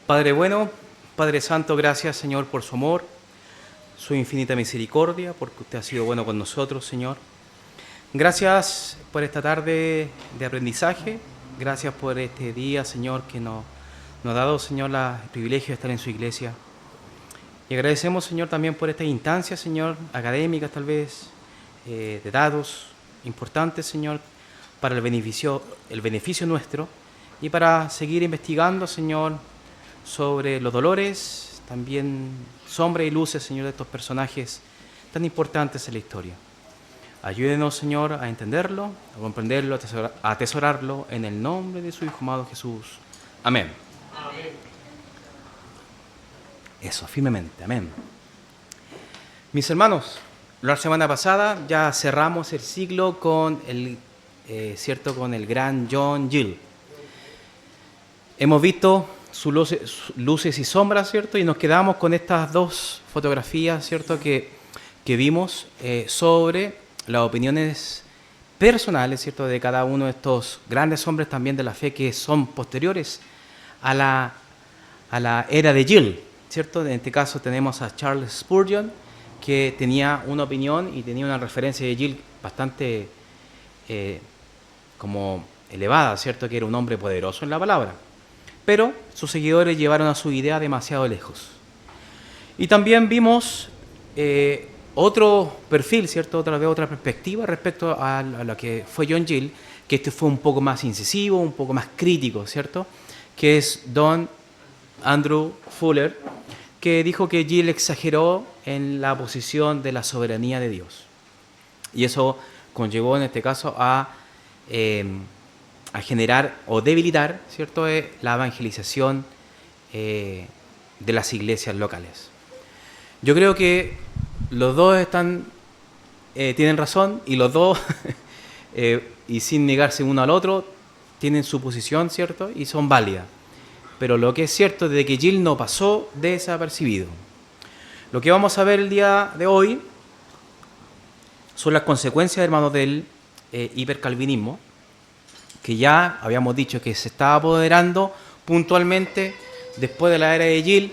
Padre bueno, Padre Santo, gracias, Señor, por su amor, su infinita misericordia, porque usted ha sido bueno con nosotros, Señor. Gracias por esta tarde de aprendizaje, gracias por este día, Señor, que nos ha dado, Señor, el privilegio de estar en su iglesia. Y agradecemos, Señor, también por estas instancias, Señor, académicas tal vez, de datos importantes, Señor, para el beneficio nuestro y para seguir investigando, Señor, sobre los dolores, también sombras y luces, Señor, de estos personajes tan importantes en la historia. Ayúdenos, Señor, a entenderlo, a comprenderlo, a atesorarlo en el nombre de su Hijo amado Jesús. Amén. Amén. Eso, firmemente, amén. Mis hermanos, la semana pasada ya cerramos el ciclo con el gran John Gill. Hemos visto sus luces y sombras, ¿cierto? Y nos quedamos con estas dos fotografías, ¿cierto? Que vimos sobre las opiniones personales, ¿cierto? De cada uno de estos grandes hombres también de la fe que son posteriores a la era de Gill, ¿cierto? En este caso tenemos a Charles Spurgeon, que tenía una opinión y tenía una referencia de Gill bastante como elevada, ¿cierto? Que era un hombre poderoso en la palabra. Pero sus seguidores llevaron a su idea demasiado lejos. Y también vimos otro perfil, ¿cierto? Otra perspectiva respecto a lo que fue John Gill, que este fue un poco más incisivo, un poco más crítico, ¿cierto? Que es Don Andrew Fuller, que dijo que Gill exageró en la posición de la soberanía de Dios. Y eso conllevó en este caso a generar o debilitar, ¿cierto?, la evangelización de las iglesias locales. Yo creo que los dos tienen razón y los dos, y sin negarse uno al otro, tienen su posición, ¿cierto?, y son válidas. Pero lo que es cierto es de que Gill no pasó desapercibido. Lo que vamos a ver el día de hoy son las consecuencias, hermanos, del hipercalvinismo, que ya habíamos dicho que se estaba apoderando puntualmente después de la era de Gill.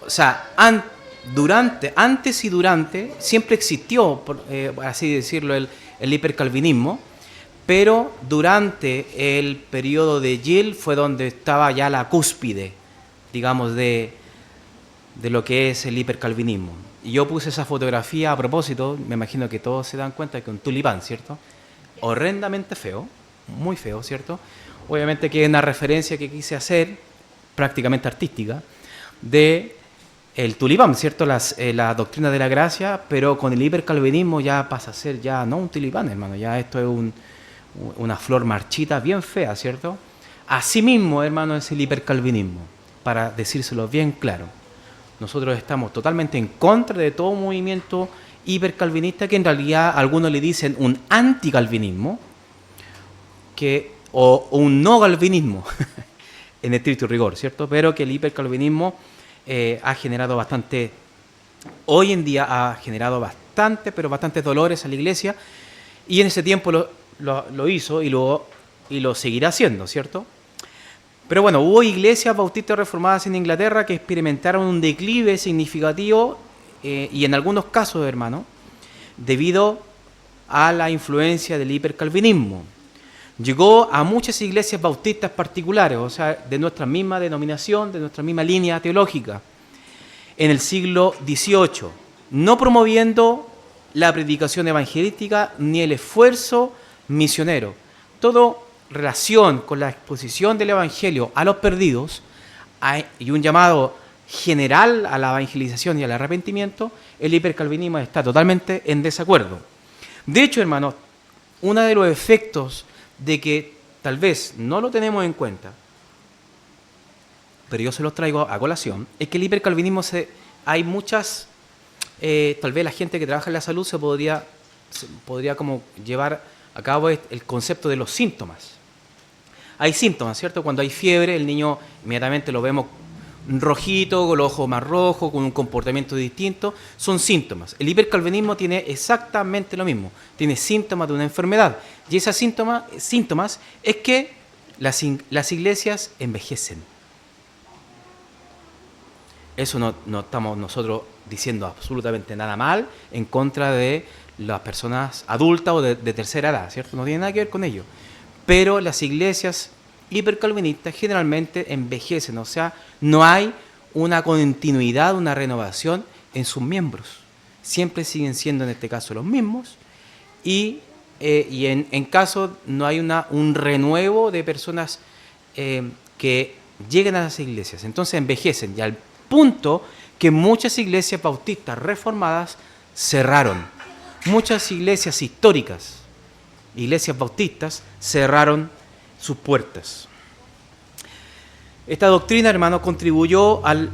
O sea, antes y durante, siempre existió, por así decirlo, el hipercalvinismo, pero durante el periodo de Gill fue donde estaba ya la cúspide, digamos, de lo que es el hipercalvinismo. Y yo puse esa fotografía a propósito, me imagino que todos se dan cuenta que un tulipán, ¿cierto? Horrendamente feo, muy feo, ¿cierto? Obviamente que es una referencia que quise hacer, prácticamente artística, de el tulipán, ¿cierto? La doctrina de la gracia, pero con el hipercalvinismo ya pasa a ser ya no un tulipán, hermano, ya esto es una flor marchita bien fea, ¿cierto? Asimismo, hermano, es el hipercalvinismo, para decírselo bien claro. Nosotros estamos totalmente en contra de todo movimiento hipercalvinista, que en realidad algunos le dicen un anticalvinismo, o un no calvinismo, en estricto rigor, ¿cierto? Pero que el hipercalvinismo ha generado bastante, hoy en día ha generado bastantes dolores a la iglesia, y en ese tiempo lo hizo y lo seguirá haciendo, ¿cierto? Pero bueno, hubo iglesias bautistas reformadas en Inglaterra que experimentaron un declive significativo y en algunos casos, hermano, debido a la influencia del hipercalvinismo. Llegó a muchas iglesias bautistas particulares, o sea, de nuestra misma denominación, de nuestra misma línea teológica, en el siglo XVIII, no promoviendo la predicación evangelística ni el esfuerzo misionero. Todo relación con la exposición del evangelio a los perdidos y un llamado general a la evangelización y al arrepentimiento, el hipercalvinismo está totalmente en desacuerdo. De hecho, hermanos, uno de los efectos de que tal vez no lo tenemos en cuenta, pero yo se los traigo a colación, es que el hipercalvinismo hay muchas, tal vez la gente que trabaja en la salud se podría como llevar a cabo el concepto de los síntomas. Hay síntomas, ¿cierto? Cuando hay fiebre, el niño inmediatamente lo vemos rojito, con los ojos más rojos, con un comportamiento distinto, son síntomas. El hipercalvinismo tiene exactamente lo mismo, tiene síntomas de una enfermedad, y esos síntomas es que las iglesias envejecen. Eso no estamos nosotros diciendo absolutamente nada mal en contra de las personas adultas o de tercera edad, ¿cierto? No tiene nada que ver con ello. Pero las iglesias hipercalvinistas generalmente envejecen, o sea, no hay una continuidad, una renovación en sus miembros. Siempre siguen siendo en este caso los mismos y en caso no hay un renuevo de personas que lleguen a las iglesias. Entonces envejecen y al punto que muchas iglesias bautistas reformadas cerraron. Muchas iglesias históricas, iglesias bautistas, cerraron sus puertas. Esta doctrina, hermano, contribuyó al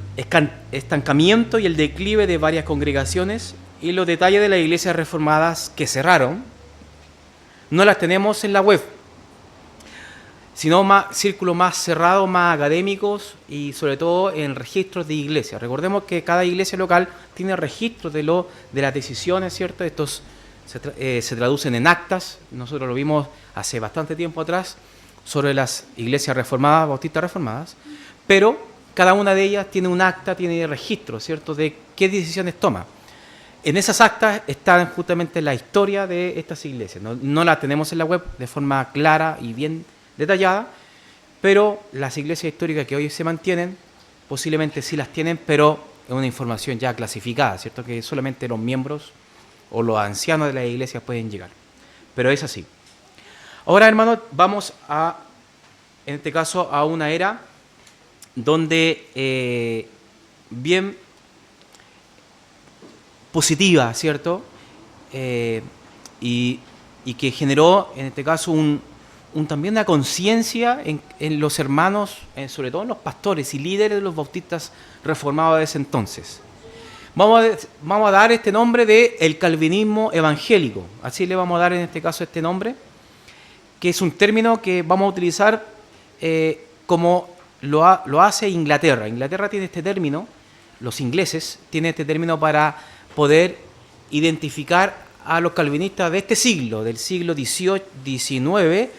estancamiento y el declive de varias congregaciones, y los detalles de las iglesias reformadas que cerraron no las tenemos en la web, sino círculos más cerrados, más académicos y sobre todo en registros de iglesias. Recordemos que cada iglesia local tiene registros de las decisiones, ¿cierto? Estos se traducen en actas. Nosotros lo vimos hace bastante tiempo atrás sobre las iglesias reformadas, bautistas reformadas, pero cada una de ellas tiene un acta, tiene registro, ¿cierto?, de qué decisiones toma. En esas actas está justamente la historia de estas iglesias. No la tenemos en la web de forma clara y bien detallada, pero las iglesias históricas que hoy se mantienen, posiblemente sí las tienen, pero es una información ya clasificada, ¿cierto?, que solamente los miembros o los ancianos de las iglesias pueden llegar. Pero es así. Ahora, hermanos, vamos en este caso, a una era donde bien positiva, ¿cierto? Y que generó, en este caso, también una conciencia en los hermanos, sobre todo en los pastores y líderes de los bautistas reformados de ese entonces. Vamos a dar este nombre de el calvinismo evangélico. Así le vamos a dar en este caso este nombre, que es un término que vamos a utilizar como lo hace Inglaterra. Inglaterra tiene este término, los ingleses tienen este término para poder identificar a los calvinistas de este siglo, del siglo XVIII, XIX,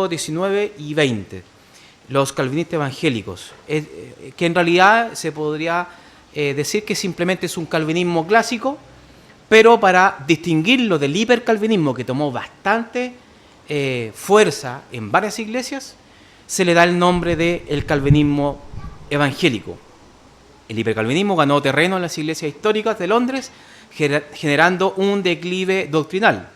XIX y XX, los calvinistas evangélicos, que en realidad se podría decir que simplemente es un calvinismo clásico, pero para distinguirlo del hipercalvinismo, que tomó bastante fuerza en varias iglesias, se le da el nombre de el calvinismo evangélico. El hipercalvinismo ganó terreno en las iglesias históricas de Londres, generando un declive doctrinal.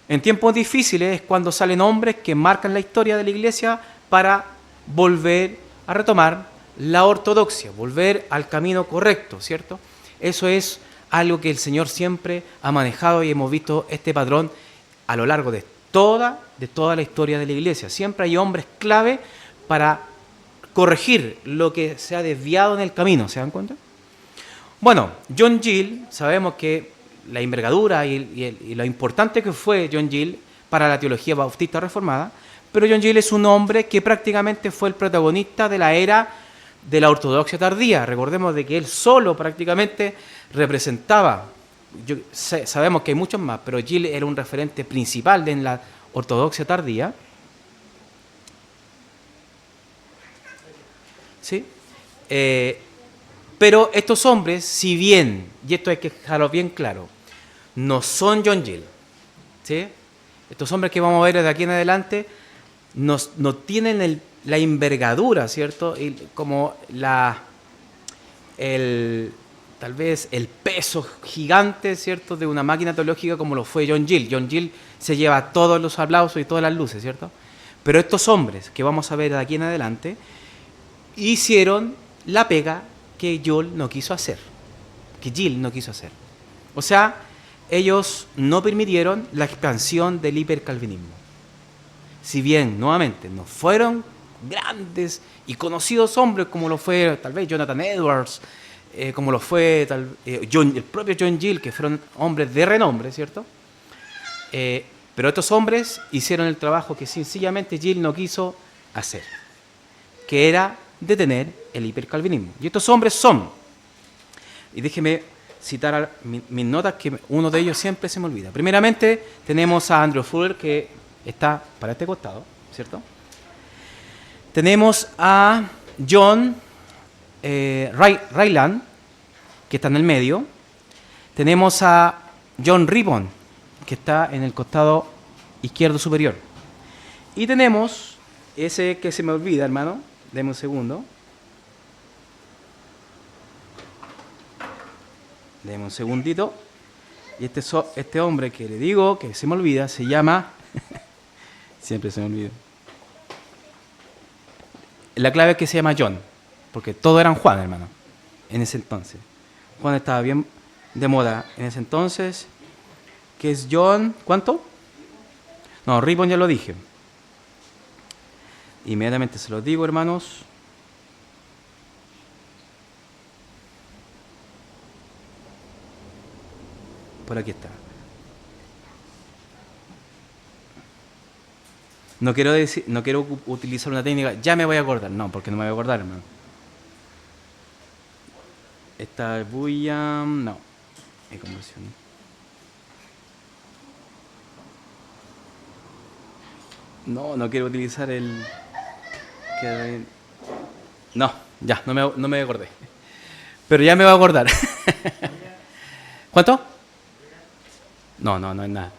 En tiempos difíciles es cuando salen hombres que marcan la historia de la iglesia para volver a retomar la ortodoxia, volver al camino correcto, ¿cierto? Eso es algo que el Señor siempre ha manejado y hemos visto este patrón a lo largo de toda la historia de la iglesia. Siempre hay hombres clave para corregir lo que se ha desviado en el camino, ¿se dan cuenta? Bueno, John Gill, sabemos que la envergadura y lo importante que fue John Gill para la teología bautista reformada, pero John Gill es un hombre que prácticamente fue el protagonista de la era de la ortodoxia tardía. Recordemos de que él solo prácticamente representaba, sabemos que hay muchos más, pero Gill era un referente principal en la ortodoxia tardía. ¿Sí? Pero estos hombres, si bien, y esto hay que dejarlo bien claro, no son John Gill, ¿sí? Estos hombres que vamos a ver de aquí en adelante no tienen la envergadura, ¿cierto? Como tal vez el peso gigante, ¿cierto?, de una máquina teológica como lo fue John Gill. John Gill se lleva todos los aplausos y todas las luces, ¿cierto? Pero estos hombres que vamos a ver de aquí en adelante hicieron la pega que Gill no quiso hacer. O sea, ellos no permitieron la expansión del hipercalvinismo. Si bien, nuevamente, no fueron grandes y conocidos hombres como lo fue tal vez Jonathan Edwards, como lo fue el propio John Gill, que fueron hombres de renombre, ¿cierto? Pero estos hombres hicieron el trabajo que sencillamente Gill no quiso hacer, que era detener el hipercalvinismo. Y estos hombres son, y déjeme citar mis notas, que uno de ellos siempre se me olvida. Primeramente tenemos a Andrew Fuller, que está para este costado, ¿cierto? Tenemos a John Ryland, que está en el medio. Tenemos a John Ribbon, que está en el costado izquierdo superior. Y tenemos ese que se me olvida, hermano. Deme un segundo. Deme un segundito. Y este hombre que le digo, que se me olvida, se llama... Siempre se me olvida. La clave es que se llama John, porque todos eran Juan, hermano, en ese entonces. Juan estaba bien de moda en ese entonces, que es John... ¿Cuánto? No, Ribbon ya lo dije. Inmediatamente se los digo, hermanos. Por aquí está. No quiero utilizar una técnica, ya me voy a acordar. No, porque no me voy a acordar, hermano. Esta es William. No. Es conversión. No quiero utilizar el. No, ya, no me acordé. Pero ya me voy a acordar. ¿Cuánto? No es nada.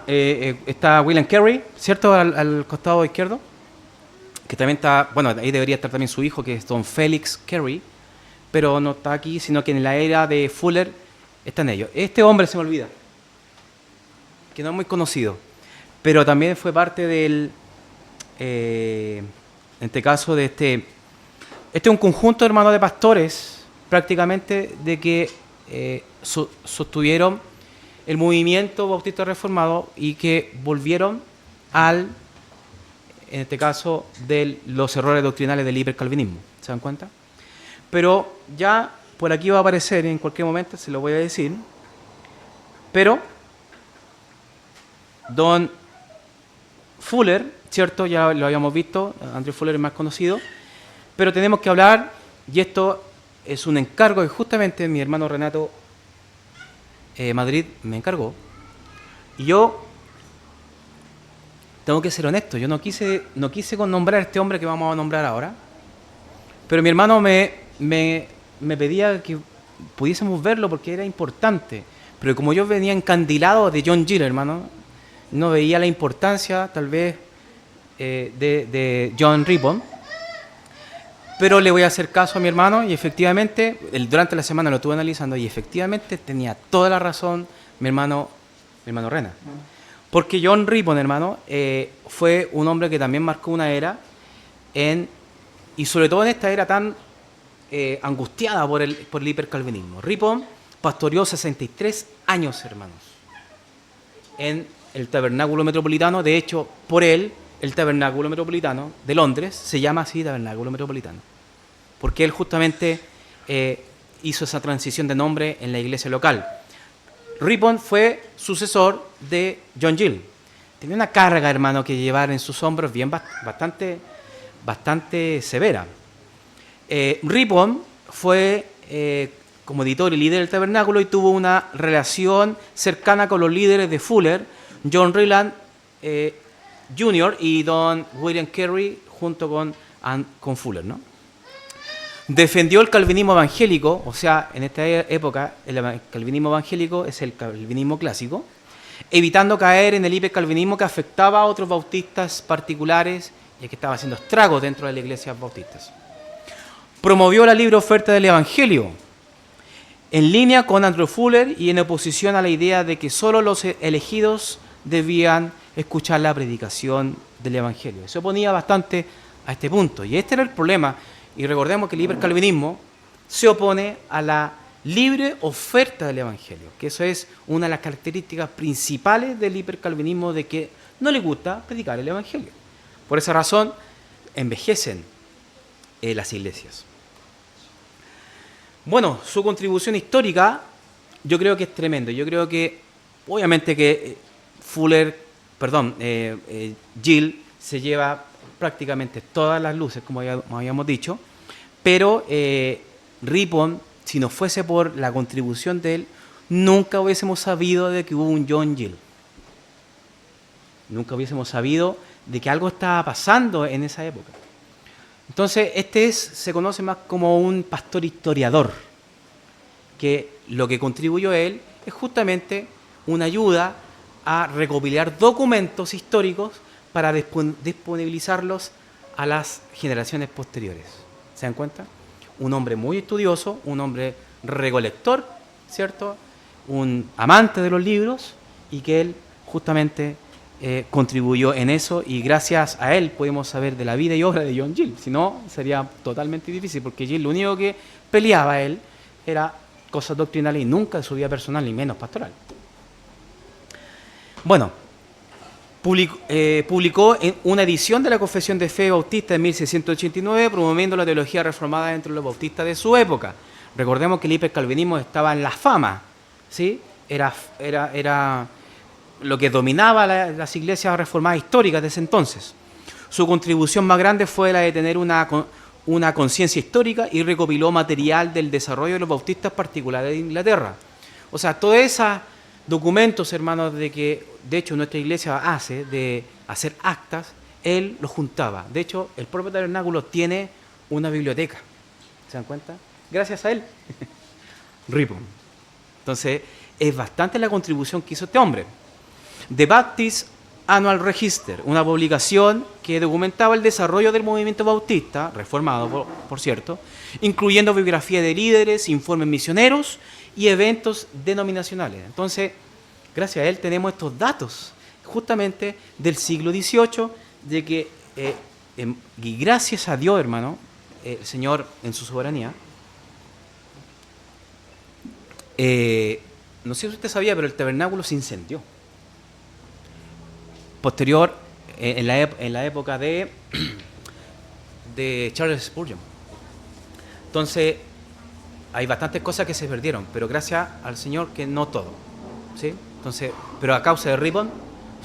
Está William Carey, ¿cierto? Al costado izquierdo. Que también está, bueno, ahí debería estar también su hijo, que es Don Felix Carey. Pero no está aquí, sino que en la era de Fuller están ellos. Este hombre se me olvida, que no es muy conocido, pero también fue parte del, en este caso, de este es un conjunto, hermano, de pastores, prácticamente, de que sostuvieron el movimiento bautista reformado y que volvieron en este caso, de los errores doctrinales del hipercalvinismo. ¿Se dan cuenta? Pero ya por aquí va a aparecer en cualquier momento, se lo voy a decir. Pero Don Fuller, ¿cierto? Ya lo habíamos visto, Andrew Fuller es más conocido. Pero tenemos que hablar, y esto es un encargo que justamente mi hermano Renato Madrid me encargó. Y yo tengo que ser honesto, yo no quise nombrar a este hombre que vamos a nombrar ahora. Pero mi hermano me pedía que pudiésemos verlo porque era importante. Pero como yo venía encandilado de John Gill, hermano, no veía la importancia, tal vez, de John Ribbon. Pero le voy a hacer caso a mi hermano y efectivamente, durante la semana lo estuve analizando y efectivamente tenía toda la razón mi hermano Rena. Porque John Ribbon, hermano, fue un hombre que también marcó una era y sobre todo en esta era tan angustiada por el hipercalvinismo. Ribbon pastoreó 63 años, hermanos, en el Tabernáculo Metropolitano. De hecho, por él, el Tabernáculo Metropolitano de Londres se llama así Tabernáculo Metropolitano, porque él justamente hizo esa transición de nombre en la iglesia local. Ribbon fue sucesor de John Gill. Tenía una carga, hermano, que llevar en sus hombros bastante severa. Ribbon fue como editor y líder del tabernáculo y tuvo una relación cercana con los líderes de Fuller, John Ryland Jr. y Don William Carey, junto con Fuller, ¿no? Defendió el calvinismo evangélico, o sea, en esta época el calvinismo evangélico es el calvinismo clásico, evitando caer en el hipercalvinismo que afectaba a otros bautistas particulares y que estaba haciendo estragos dentro de las iglesias bautistas. Promovió la libre oferta del evangelio, en línea con Andrew Fuller y en oposición a la idea de que solo los elegidos debían escuchar la predicación del evangelio. Se oponía bastante a este punto y este era el problema. Y recordemos que el hipercalvinismo se opone a la libre oferta del evangelio, que eso es una de las características principales del hipercalvinismo, de que no le gusta predicar el evangelio. Por esa razón envejecen las iglesias. Bueno, su contribución histórica yo creo que es tremendo. Yo creo que obviamente que Gill se lleva prácticamente todas las luces, como habíamos dicho, pero Ribbon, si no fuese por la contribución de él, nunca hubiésemos sabido de que hubo un John Gill. Nunca hubiésemos sabido de que algo estaba pasando en esa época. Entonces, se conoce más como un pastor historiador, que lo que contribuyó él es justamente una ayuda a recopilar documentos históricos para disponibilizarlos a las generaciones posteriores. ¿Se dan cuenta? Un hombre muy estudioso, un hombre recolector, ¿cierto? Un amante de los libros, y que él justamente contribuyó en eso, y gracias a él podemos saber de la vida y obra de John Gill. Si no, sería totalmente difícil, porque Gill lo único que peleaba él era cosas doctrinales y nunca de su vida personal, ni menos pastoral. Bueno, publicó en una edición de la Confesión de Fe Bautista en 1689, promoviendo la teología reformada entre los bautistas de su época. Recordemos que el hipercalvinismo estaba en la fama, ¿sí? Era lo que dominaba las iglesias reformadas históricas de ese entonces. Su contribución más grande fue la de tener una conciencia histórica, y recopiló material del desarrollo de los bautistas particulares de Inglaterra. O sea, todos esos documentos, hermanos, de hecho nuestra iglesia hace, de hacer actas, él los juntaba. De hecho, el propio tabernáculo tiene una biblioteca. ¿Se dan cuenta? Gracias a él. Ripon. Entonces, es bastante la contribución que hizo este hombre. The Baptist Annual Register, una publicación que documentaba el desarrollo del movimiento bautista, reformado por cierto, incluyendo biografía de líderes, informes misioneros y eventos denominacionales. Entonces, gracias a él tenemos estos datos, justamente del siglo XVIII, de que, y gracias a Dios, hermano, el Señor en su soberanía, no sé si usted sabía, pero el tabernáculo se incendió. Posterior, en la época de Charles Spurgeon. Entonces, hay bastantes cosas que se perdieron, pero gracias al Señor que no todo, ¿sí? Entonces, pero a causa de Ripon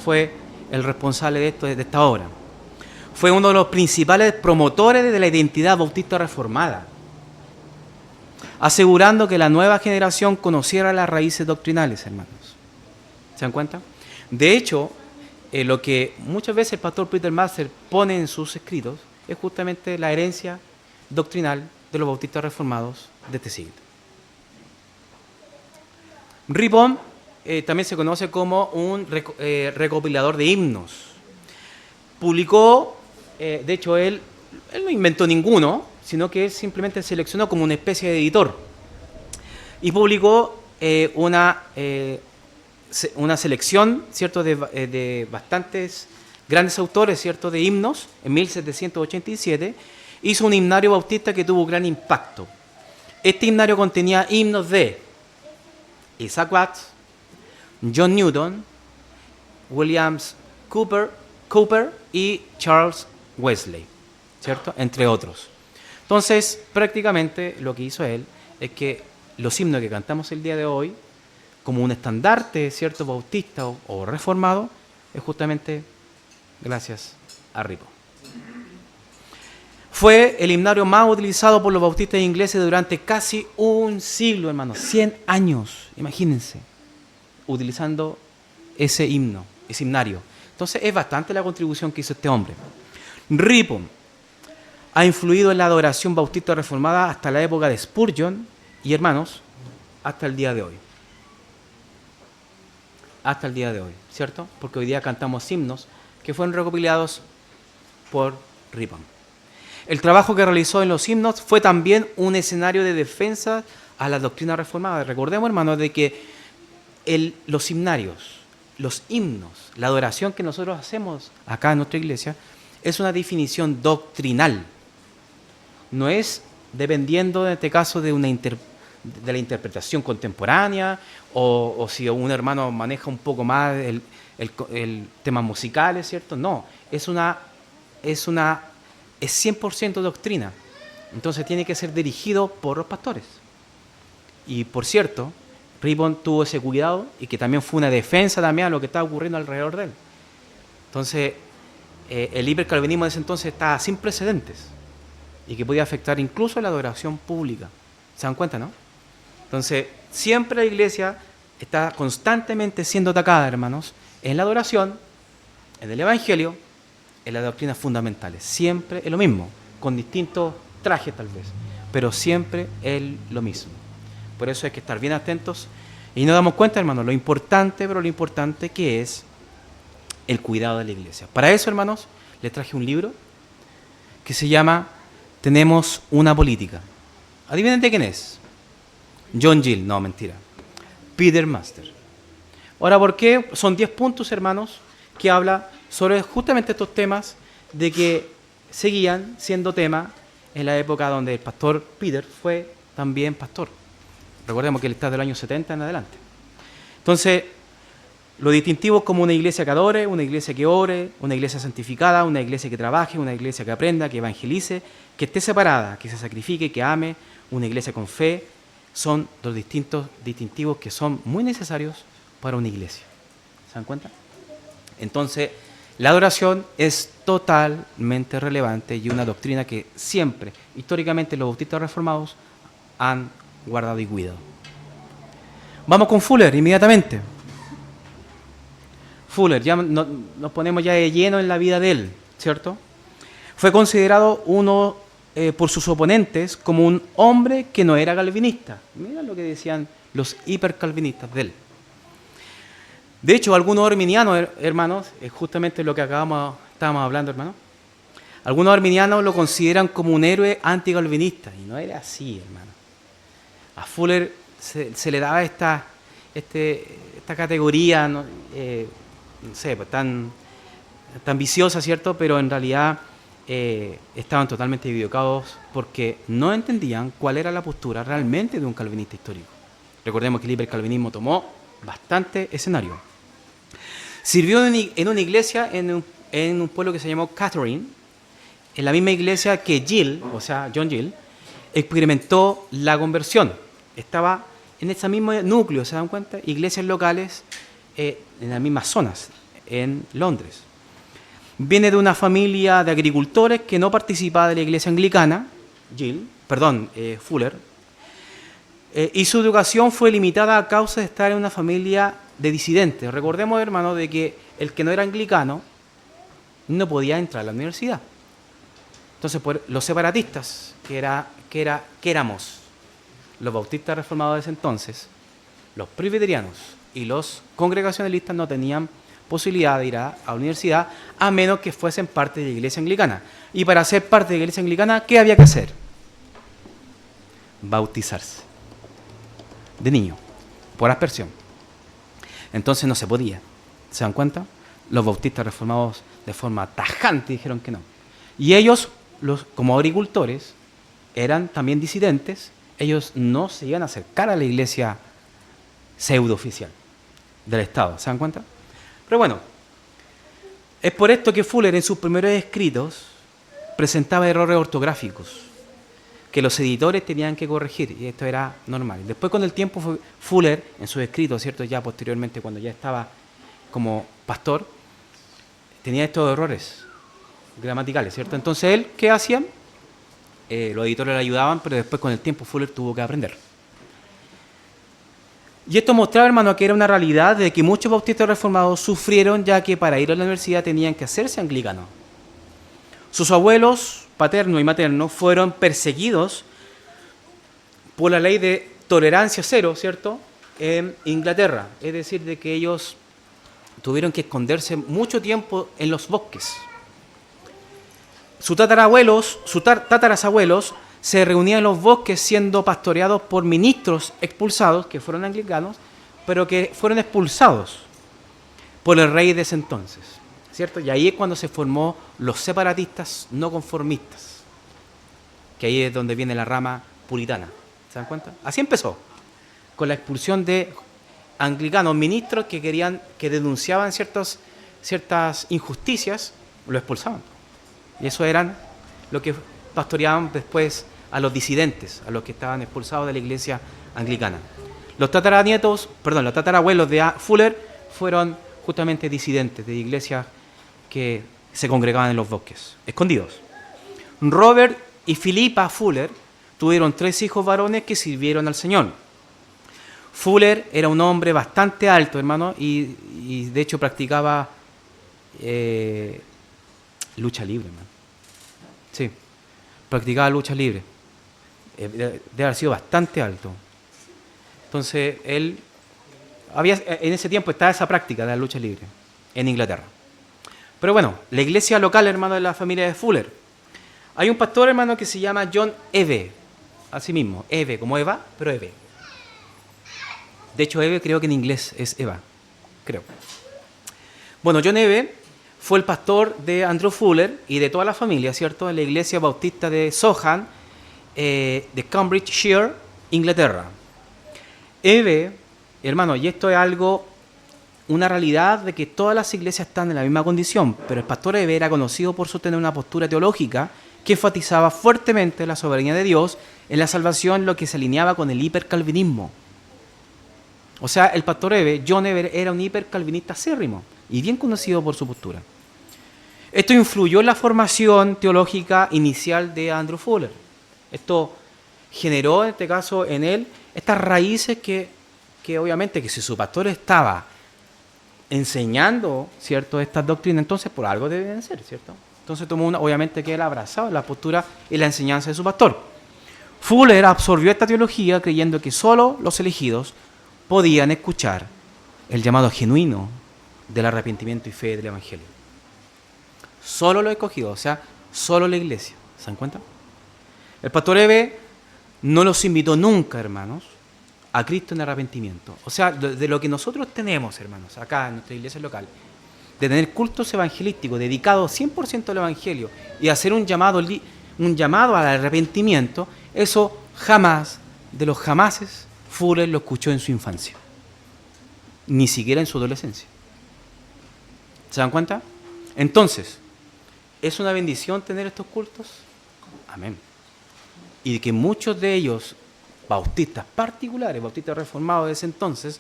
fue el responsable de esta obra. Fue uno de los principales promotores de la identidad bautista reformada, asegurando que la nueva generación conociera las raíces doctrinales, hermanos. ¿Se dan cuenta? De hecho, lo que muchas veces el pastor Peter Master pone en sus escritos es justamente la herencia doctrinal de los bautistas reformados de este siglo. Ripon también se conoce como un recopilador de himnos. Publicó, de hecho él no inventó ninguno, sino que él simplemente seleccionó como una especie de editor, y publicó una selección, ¿cierto?, de bastantes grandes autores, ¿cierto?, de himnos. En 1787 hizo un himnario bautista que tuvo gran impacto. Este himnario contenía himnos de Isaac Watts, John Newton, Williams Cooper y Charles Wesley, ¿cierto?, entre otros. Entonces, prácticamente lo que hizo él es que los himnos que cantamos el día de hoy, como un estandarte, ¿cierto?, bautista o reformado, es justamente gracias a Ripon. Fue el himnario más utilizado por los bautistas ingleses durante casi un siglo, hermanos, 100 años, imagínense, utilizando ese himno, ese himnario. Entonces es bastante la contribución que hizo este hombre. Ripon ha influido en la adoración bautista reformada hasta la época de Spurgeon y, hermanos, hasta el día de hoy. Hasta el día de hoy, ¿cierto? Porque hoy día cantamos himnos que fueron recopilados por Ripon. El trabajo que realizó en los himnos fue también un escenario de defensa a la doctrina reformada. Recordemos, hermanos, de que los himnarios, los himnos, la adoración que nosotros hacemos acá en nuestra iglesia, es una definición doctrinal. No es dependiendo, en este caso, de la interpretación contemporánea, o si un hermano maneja un poco más el tema musical, ¿cierto? No, es 100% doctrina. Entonces tiene que ser dirigido por los pastores. Y por cierto, Ripon tuvo ese cuidado, y que también fue una defensa también a lo que estaba ocurriendo alrededor de él. Entonces, el hipercalvinismo de ese entonces estaba sin precedentes, y que podía afectar incluso la adoración pública. ¿Se dan cuenta, no? Entonces, siempre la iglesia está constantemente siendo atacada, hermanos, en la adoración, en el evangelio, en las doctrinas fundamentales. Siempre es lo mismo. con distintos trajes tal vez, pero siempre es lo mismo. Por eso hay que estar bien atentos y nos damos cuenta, hermanos, lo importante, pero lo importante que es el cuidado de la iglesia. Para eso, hermanos, les traje un libro que se llama Tenemos una política. Adivinen de quién es. John Gill, no, mentira. Peter Master. Ahora, ¿por qué? Son 10 puntos, hermanos, que habla sobre justamente estos temas de que seguían siendo tema en la época donde el pastor Peter fue también pastor. Recordemos que él está del año 70 en adelante. Entonces, lo distintivo es como una iglesia que adore, una iglesia que ore, una iglesia santificada, una iglesia que trabaje, una iglesia que aprenda, que evangelice, que esté separada, que se sacrifique, que ame, una iglesia con fe. Son los distintos distintivos que son muy necesarios para una iglesia. ¿Se dan cuenta? Entonces, la adoración es totalmente relevante y una doctrina que siempre, históricamente, los bautistas reformados han guardado y cuidado. Vamos con Fuller inmediatamente. Fuller, ya nos ponemos ya de lleno en la vida de él, ¿cierto? Fue considerado por sus oponentes como un hombre que no era calvinista. Mira lo que decían los hipercalvinistas de él. De hecho, algunos arminianos, hermanos, es justamente lo que estábamos hablando, hermanos. Algunos arminianos lo consideran como un héroe anticalvinista, y no era así, hermano. A Fuller se le daba esta categoría, no sé, pues, tan viciosa, ¿cierto? Pero en realidad estaban totalmente equivocados porque no entendían cuál era la postura realmente de un calvinista histórico. Recordemos que el hipercalvinismo tomó bastante escenario. Sirvió en una iglesia en un pueblo que se llamó Catherine, en la misma iglesia que Gill, o sea, John Gill, experimentó la conversión. Estaba en ese mismo núcleo, ¿se dan cuenta? Iglesias locales en las mismas zonas, en Londres. Viene de una familia de agricultores que no participaba de la iglesia anglicana, Fuller, y su educación fue limitada a causa de estar en una familia de disidentes. Recordemos, hermanos, de que el que no era anglicano no podía entrar a la universidad. Entonces, los separatistas, que éramos los bautistas reformados de ese entonces, los presbiterianos y los congregacionalistas no tenían posibilidad de ir a la universidad a menos que fuesen parte de la iglesia anglicana. Y para ser parte de la iglesia anglicana, ¿qué había que hacer? Bautizarse. De niño, por aspersión. Entonces no se podía. ¿Se dan cuenta? Los bautistas reformados de forma tajante dijeron que no. Y ellos, como agricultores, eran también disidentes. Ellos no se iban a acercar a la iglesia pseudo-oficial del Estado. ¿Se dan cuenta? Pero bueno, es por esto que Fuller en sus primeros escritos presentaba errores ortográficos que los editores tenían que corregir, y esto era normal. Después, con el tiempo, Fuller, en sus escritos, ¿cierto? Ya posteriormente, cuando ya estaba como pastor, tenía estos errores gramaticales, ¿cierto? Entonces, él, ¿qué hacían? Los editores le ayudaban, pero después, con el tiempo, Fuller tuvo que aprender. Y esto mostraba, hermano, que era una realidad de que muchos bautistas reformados sufrieron, ya que para ir a la universidad tenían que hacerse anglicanos. Sus abuelos, paterno y materno, fueron perseguidos por la ley de tolerancia cero, ¿cierto?, en Inglaterra. Es decir, de que ellos tuvieron que esconderse mucho tiempo en los bosques. Sus tatarabuelos se reunían en los bosques siendo pastoreados por ministros expulsados, que fueron anglicanos, pero que fueron expulsados por el rey de ese entonces, ¿cierto? Y ahí es cuando se formó los separatistas no conformistas, que ahí es donde viene la rama puritana. ¿Se dan cuenta? Así empezó, con la expulsión de anglicanos, ministros que denunciaban ciertas injusticias, lo expulsaban. Y eso eran lo que pastoreaban después a los disidentes, a los que estaban expulsados de la iglesia anglicana. Los tatarabuelos de Fuller fueron justamente disidentes de iglesias que se congregaban en los bosques, escondidos. Robert y Philippa Fuller tuvieron 3 hijos varones que sirvieron al Señor. Fuller era un hombre bastante alto, hermano, y de hecho practicaba lucha libre, hermano. Sí, practicaba lucha libre. Debe haber sido bastante alto. Entonces, él en ese tiempo estaba esa práctica de la lucha libre en Inglaterra. Pero bueno, la iglesia local, hermano, de la familia de Fuller. Hay un pastor, hermano, que se llama John Eve. Así mismo, Eve, como Eva, pero Eve. De hecho, Eve creo que en inglés es Eva. Creo. Bueno, John Eve fue el pastor de Andrew Fuller y de toda la familia, ¿cierto? En la iglesia bautista de Sohan, de Cambridgeshire, Inglaterra. Eve, hermano, y esto es algo, una realidad de que todas las iglesias están en la misma condición, pero el pastor Eve era conocido por sostener una postura teológica que enfatizaba fuertemente la soberanía de Dios en la salvación, lo que se alineaba con el hipercalvinismo. O sea, el pastor Eve, John Eve, era un hipercalvinista acérrimo y bien conocido por su postura. Esto influyó en la formación teológica inicial de Andrew Fuller. Esto generó, en este caso, en él, estas raíces que obviamente, que si su pastor estaba enseñando, ¿cierto?, estas doctrinas, entonces por algo deben ser, ¿cierto? Entonces tomó obviamente que él abrazaba la postura y la enseñanza de su pastor. Fuller absorbió esta teología creyendo que solo los elegidos podían escuchar el llamado genuino del arrepentimiento y fe del Evangelio. Solo los escogidos, o sea, solo la iglesia. ¿Se dan cuenta? El pastor Eve no los invitó nunca, hermanos, a Cristo en arrepentimiento. O sea, de lo que nosotros tenemos, hermanos, acá en nuestra iglesia local, de tener cultos evangelísticos dedicados 100% al Evangelio y hacer un llamado al arrepentimiento, eso jamás, de los jamases, Fuller lo escuchó en su infancia. Ni siquiera en su adolescencia. ¿Se dan cuenta? Entonces, ¿es una bendición tener estos cultos? Amén. Y que muchos de ellos, bautistas particulares, bautistas reformados de ese entonces,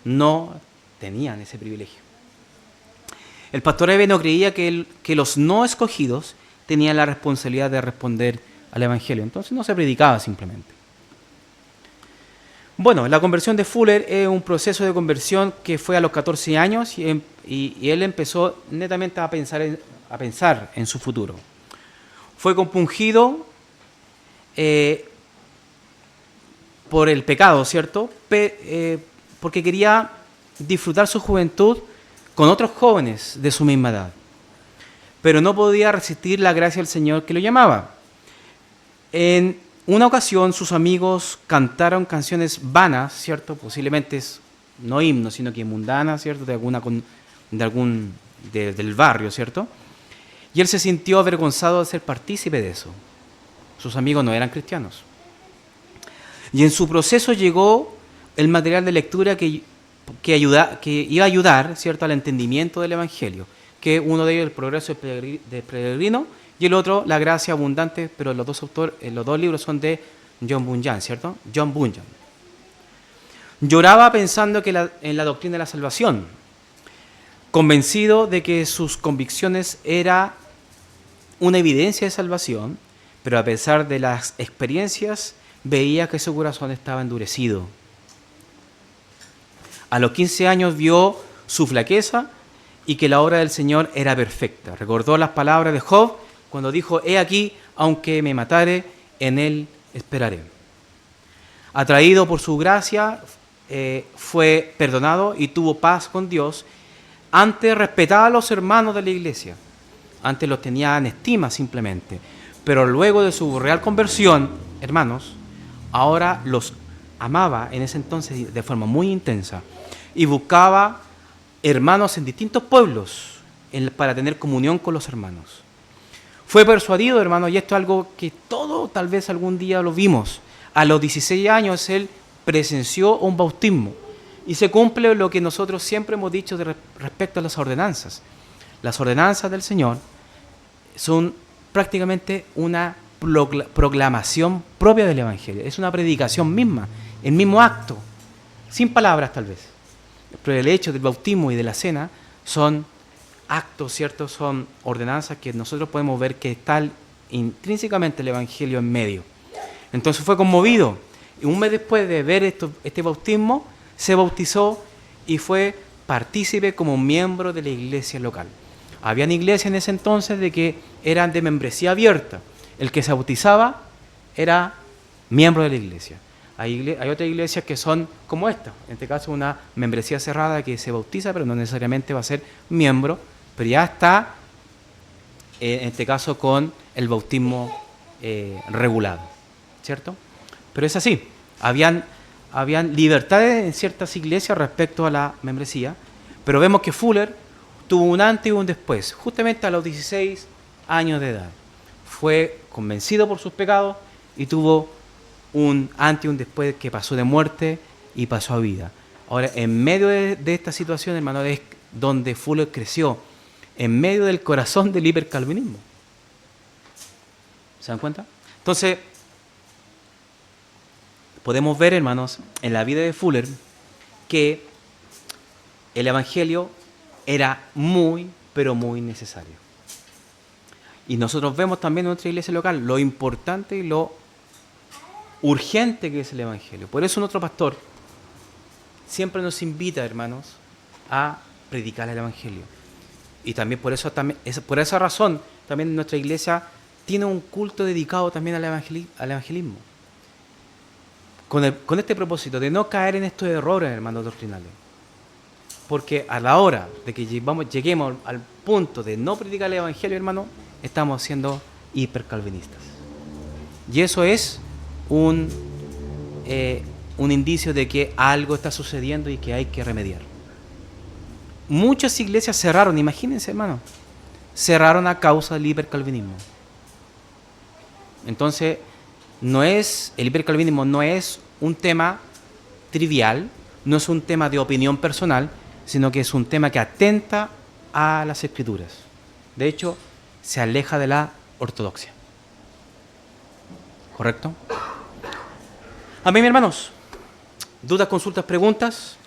no tenían ese privilegio. El pastor Eve no creía que los no escogidos tenían la responsabilidad de responder al Evangelio, entonces no se predicaba simplemente. Bueno, la conversión de Fuller es un proceso de conversión que fue a los 14 años y él empezó netamente a pensar en su futuro. Fue compungido por el pecado, ¿cierto? Porque quería disfrutar su juventud con otros jóvenes de su misma edad. Pero no podía resistir la gracia del Señor que lo llamaba. En una ocasión sus amigos cantaron canciones vanas, ¿cierto? Posiblemente no himnos, sino que mundanas, ¿cierto? Del barrio, ¿cierto? Y él se sintió avergonzado de ser partícipe de eso. Sus amigos no eran cristianos. Y en su proceso llegó el material de lectura que iba a ayudar, ¿cierto?, al entendimiento del Evangelio, que uno de ellos, El progreso del peregrino, y el otro, La gracia abundante, pero los dos libros son de John Bunyan, ¿cierto? John Bunyan. Lloraba pensando en la doctrina de la salvación, convencido de que sus convicciones eran una evidencia de salvación, pero a pesar de las experiencias, veía que su corazón estaba endurecido. A los 15 años vio su flaqueza y que la obra del Señor era perfecta. Recordó las palabras de Job cuando dijo: «He aquí, aunque me matare, en él esperaré». Atraído por su gracia, fue perdonado y tuvo paz con Dios. Antes respetaba a los hermanos de la iglesia. Antes los tenía en estima simplemente. Pero luego de su real conversión, hermanos, ahora los amaba en ese entonces de forma muy intensa y buscaba hermanos en distintos pueblos para tener comunión con los hermanos. Fue persuadido, hermano, y esto es algo que todos tal vez algún día lo vimos. A los 16 años él presenció un bautismo y se cumple lo que nosotros siempre hemos dicho respecto a las ordenanzas. Las ordenanzas del Señor son prácticamente una proclamación propia del Evangelio. Es una predicación misma, el mismo acto, sin palabras tal vez. Pero el hecho del bautismo y de la cena son actos, ¿cierto? Son ordenanzas que nosotros podemos ver que está intrínsecamente el Evangelio en medio. Entonces fue conmovido. Y un mes después de ver este bautismo, se bautizó y fue partícipe como miembro de la iglesia local. Habían iglesias en ese entonces de que eran de membresía abierta. El que se bautizaba era miembro de la iglesia. Hay otras iglesias que son como esta, en este caso una membresía cerrada que se bautiza, pero no necesariamente va a ser miembro, pero ya está, en este caso, con el bautismo regulado, ¿cierto? Pero es así, habían libertades en ciertas iglesias respecto a la membresía, pero vemos que Fuller tuvo un antes y un después, justamente a los 16 años de edad. Fue convencido por sus pecados y tuvo un antes y un después que pasó de muerte y pasó a vida. Ahora, en medio de esta situación, hermano, es donde Fuller creció, en medio del corazón del hipercalvinismo. ¿Se dan cuenta? Entonces, podemos ver, hermanos, en la vida de Fuller, que el Evangelio era muy, pero muy necesario. Y nosotros vemos también en nuestra iglesia local lo importante y lo urgente que es el Evangelio. Por eso nuestro pastor siempre nos invita, hermanos, a predicar el Evangelio. Y también por esa razón también nuestra iglesia tiene un culto dedicado también al evangelismo. Con este propósito de no caer en estos errores, hermanos, doctrinales. Porque a la hora de que lleguemos al punto de no predicar el Evangelio, hermano, estamos siendo hipercalvinistas. Y eso es un indicio de que algo está sucediendo y que hay que remediar. Muchas iglesias cerraron, imagínense, hermano, cerraron a causa del hipercalvinismo. Entonces, el hipercalvinismo no es un tema trivial, no es un tema de opinión personal, sino que es un tema que atenta a las Escrituras. De hecho, se aleja de la ortodoxia. ¿Correcto? Amén, mis hermanos. ¿Dudas, consultas, preguntas?